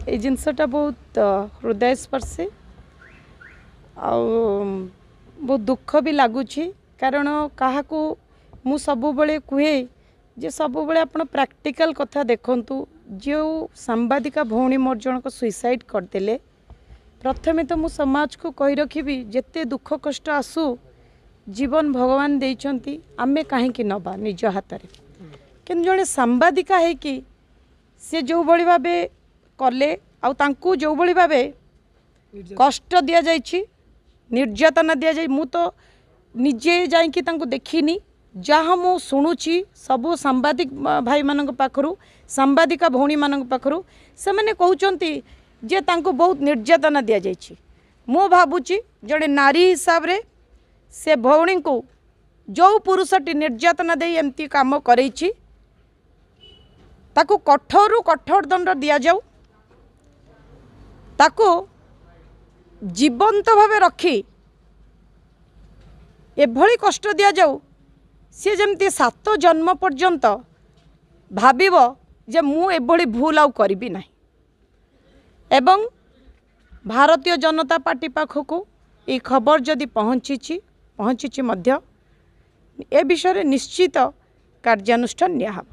ये जिनसटा बहुत हृदयस्पर्शी बहुत दुख भी लगुच कारण क्या मु सब बड़े कहे जे सब बड़े आप प्रैक्टिकल कथा देखंतु जो सांबादिका भौणी मोर जनक सुइसाइड करदेले प्रथमे तो मु समाज को कही रखी जेते दुख कष्ट आसू जीवन भगवान देइचंती आमे कहीं नबा निज हाथ में कि जड़े सांबादिका है कि सी जो भली भावे कले आउ जो भली भावे कष्ट दि जाइछि निर्यातना दि जाए मु तो निजे जाइकी देखिनी जहाँ मु शुणुची सबू सांबादिक भाई मान पाखरु सांबादिका भौणी मान पाखरु से मैंने कहते जे तांको बहुत निर्यातना दि जाइछि मु भावुची जड़े नारी हिसाब रे से भौणी को जो पुरुषटी निर्यातना दे एमती काम करैछि ताकू कठोर कठोर दंड दि जाऊ ताकू जीवंत भावे रखी एभली कष्ट दि जाऊ सी जमती 7 जन्म पर्यंत भाविब जे मु एभली भूल आउ करिबी नाही एवं भारतीय जनता पार्टी पाखकू ये खबर जदि पहुँची मध्य ए विषय निश्चित कार्यानुष्ठान निया हब।